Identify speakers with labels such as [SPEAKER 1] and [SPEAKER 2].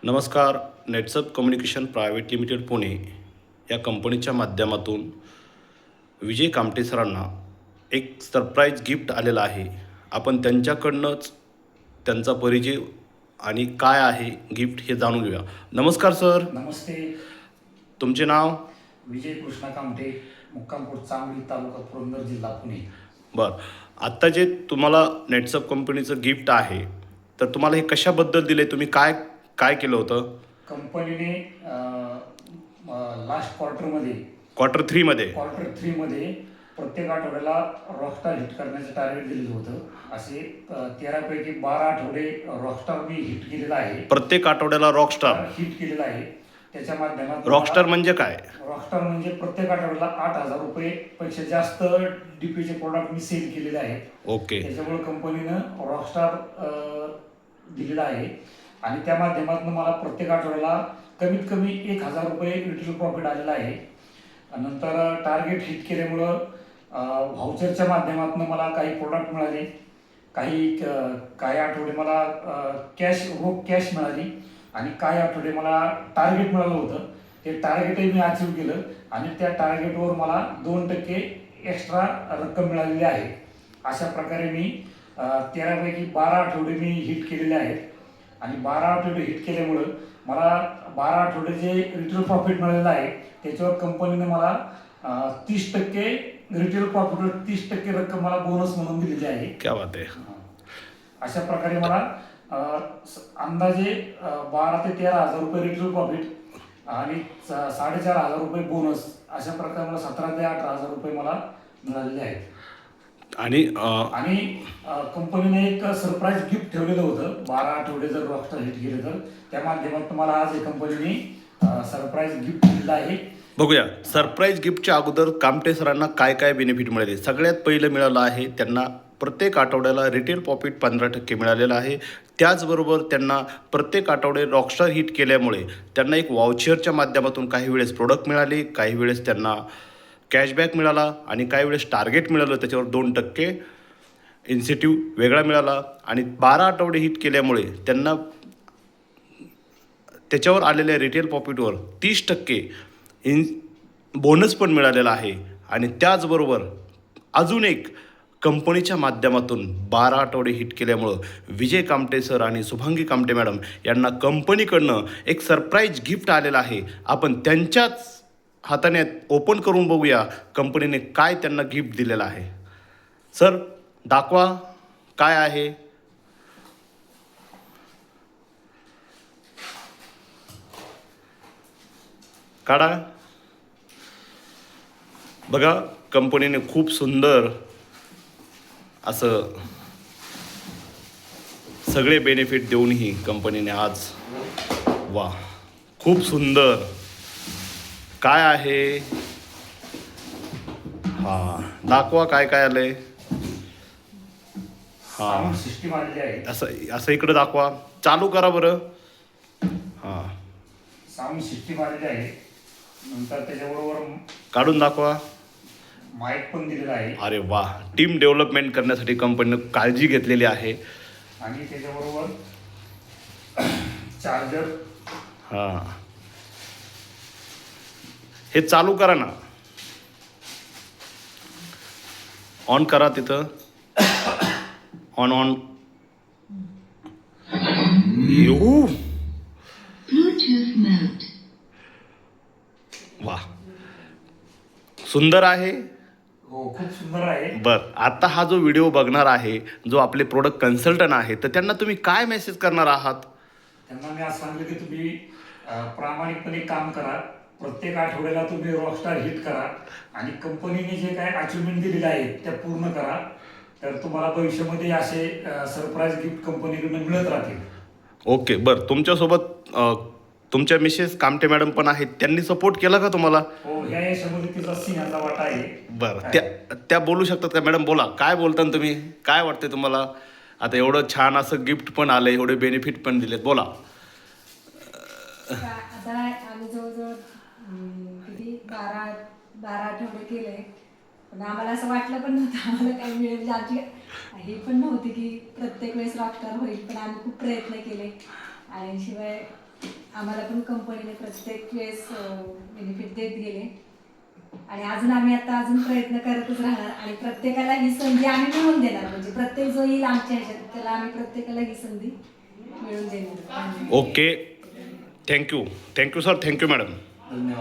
[SPEAKER 1] नमस्कार. नेटसप communication private limited Pune या कंपनीच्या माध्यमातून विजय कामटे सरांना एक सरप्राईज गिफ्ट आलेलं आहे. आपण त्यांच्याकडनंच त्यांचा परिचय आणि काय आहे गिफ्ट हे जाणून घेऊया. नमस्कार सर.
[SPEAKER 2] नमस्ते.
[SPEAKER 1] तुमचे नाव?
[SPEAKER 2] विजय कृष्णा कामटे, मुक्कामपूर चांगली, तालुका पुरंदर, जिल्हा पुणे.
[SPEAKER 1] बरं. आत्ता जे तुम्हाला नेटसप कंपनीचं गिफ्ट आहे, तर तुम्हाला हे कशाबद्दल दिले, तुम्ही काय काय केलं होतं?
[SPEAKER 2] कंपनीने लास्ट
[SPEAKER 1] क्वार्टर 3मध्ये
[SPEAKER 2] क्वार्टर 3मध्ये प्रत्येक आठवड्याला रॉकस्टार हिट करण्याचं टार्गेट दिलेलं होतं. असे 13 पैकी 12 आठवडे रॉकस्टार मी हिट केलेला आहे.
[SPEAKER 1] प्रत्येक आठवड्याला रॉकस्टार
[SPEAKER 2] हिट केलेला आहे. त्याच्या माध्यमातून
[SPEAKER 1] रॉकस्टार म्हणजे काय?
[SPEAKER 2] रॉकस्टार म्हणजे प्रत्येक आठवड्याला 8,000 रुपये पेक्षा जास्त डीपीचे प्रोडक्ट मी सेल केलेले आहेत.
[SPEAKER 1] ओके.
[SPEAKER 2] त्याच्यामुळे कंपनीनं रॉकस्टार दिलेला आहे आणि त्या माध्यमातून मला प्रत्येक आठवड्याला कमीत कमी 1,000 रुपये रिटेल प्रॉफिट आलेला आहे. नंतर टार्गेट हिट केल्यामुळं व्हाउचरच्या माध्यमातून मला काही प्रोडक्ट मिळाले, काही आठवडे मला रोख कॅश मिळाली आणि काही आठवडे मला टार्गेट मिळालं होतं. ते टार्गेटही मी अचीव केलं आणि त्या टार्गेटवर मला 2% एक्स्ट्रा रक्कम मिळालेली आहे. अशा प्रकारे मी 13 पैकी 12 आठवडे मी हिट केलेले आहेत आणि 12 आठवडे हिट केल्यामुळं मला 12 आठवडे जे रिटेल प्रॉफिट मिळालेलं आहे त्याच्यावर कंपनीने मला 30% रिटेल प्रॉफिटवर 30% रक्कम मला बोनस म्हणून दिलेली आहे.
[SPEAKER 1] क्या बात आहे.
[SPEAKER 2] अशा प्रकारे मला अंदाजे 12 ते 13,000 रुपये रिटेल प्रॉफिट आणि 4,500 रुपये बोनस, अशा प्रकारे मला 17 ते 18,000 रुपये मला मिळालेले आहेत.
[SPEAKER 1] आणि
[SPEAKER 2] कंपनीने एक सरप्राईज गिफ्ट ठेवलेलं होतं. 12 आठवडे जर रॉकस्टार हिट केले तर त्या माध्यमातून मला आज कंपनीने सरप्राईज गिफ्ट दिलेलं आहे.
[SPEAKER 1] बघूया सरप्राईज गिफ्टच्या अगोदर कामटे सरांना काय काय बेनिफिट मिळाले. सगळ्यात पहिलं मिळालं आहे त्यांना प्रत्येक आठवड्याला रिटेल प्रॉफिट 15% मिळालेलं आहे. त्याचबरोबर त्यांना प्रत्येक आठवडे रॉकस्टार हिट केल्यामुळे त्यांना एक वाउचरच्या माध्यमातून काही वेळेस प्रोडक्ट मिळाले, काही वेळेस त्यांना कॅशबॅक मिळाला आणि काही वेळेस टार्गेट मिळालं, त्याच्यावर 2% इन्सेंटिव्ह वेगळा मिळाला आणि 12 आठवडे हिट केल्यामुळे त्यांना त्याच्यावर आलेल्या रिटेल प्रॉफिटवर 30% बोनस पण मिळालेला आहे. आणि त्याचबरोबर अजून एक कंपनीच्या माध्यमातून 12 आठवडे हिट केल्यामुळं विजय कामटे सर आणि शुभांगी कामटे मॅडम यांना कंपनीकडनं एक सरप्राईज गिफ्ट आलेलं आहे. आपण त्यांच्याच हाताने ओपन करून बघूया कंपनीने काय त्यांना गिफ्ट दिलेलं आहे. सर दाखवा काय आहे. काढा. बघा कंपनीने खूप सुंदर असं सगळे बेनिफिट देऊनही कंपनीने आज खूप सुंदर काय आहे. दाखवा काय काय आलंय.
[SPEAKER 2] सिस्टीम आलेली आहे.
[SPEAKER 1] असं इकडे दाखवा. चालू करा बरं.
[SPEAKER 2] साऊंड सिस्टीम आलेली आहे. नंतर त्याच्याबरोबर
[SPEAKER 1] काढून दाखवा.
[SPEAKER 2] माईक पण दिलेला आहे.
[SPEAKER 1] अरे वा. टीम डेव्हलपमेंट करण्यासाठी कंपनीनं काळजी घेतलेली आहे.
[SPEAKER 2] आणि त्याच्याबरोबर चार्जर.
[SPEAKER 1] हे चालू करा ना. ऑन करा तिथं. ऑन वा सुंदर आहे.
[SPEAKER 2] हो, खूप सुंदर आहे.
[SPEAKER 1] बरं. आता हा जो व्हिडिओ बघणार आहे, जो आपले प्रोडक्ट कन्सल्टंट आहे, तर त्यांना तुम्ही काय मेसेज करणार आहात?
[SPEAKER 2] त्यांना मी असं सांगितलं की तुम्ही प्रामाणिकपणे काम करा. प्रत्येक आठवड्याला तुम्ही रॉकस्टार हिट करा आणि कंपनीने जे काय अचिव्हमेंट दिलेले आहेत त्या पूर्ण करा. तर तुम्हाला भविष्यामध्ये असे सरप्राईज गिफ्ट कंपनीकडून मिळत राहतील.
[SPEAKER 1] ओके. बरं. तुमच्यासोबत तुमच्या मिसेस कामटे मॅडम पण आहेत, त्यांनी सपोर्ट केला का तुम्हाला?
[SPEAKER 2] हो, ह्या यशामध्ये तिचा सिंहाचा वाटा आहे.
[SPEAKER 1] बरं. त्या बोलू शकतात का? मॅडम बोला. काय बोलता तुम्ही? काय वाटते तुम्हाला? आता एवढं छान असं गिफ्ट पण आलं, एवढे बेनिफिट पण दिलेत, बोला.
[SPEAKER 3] आता आम्ही जवळजवळ किती 12 आठवडे केले, पण आम्हाला असं वाटलं पण नव्हतं आम्हाला काही मिळेल. म्हणजे आमची हे पण नव्हती की प्रत्येक वेळेस रॉकस्टार होईल, पण आम्ही खूप प्रयत्न केले आणि शिवाय आम्हाला पण कंपनीने प्रत्येक वेळेस बेनिफिट देत गेले आणि अजून प्रयत्न करतच राहणार आणि प्रत्येकाला ही संधी आम्ही मिळवून देणार. म्हणजे प्रत्येक जो येईल आमच्या ह्याच्यात त्याला आम्ही प्रत्येकाला ही संधी मिळवून देणार.
[SPEAKER 1] Okay, thank you sir, thank you madam.
[SPEAKER 2] धन्यवाद.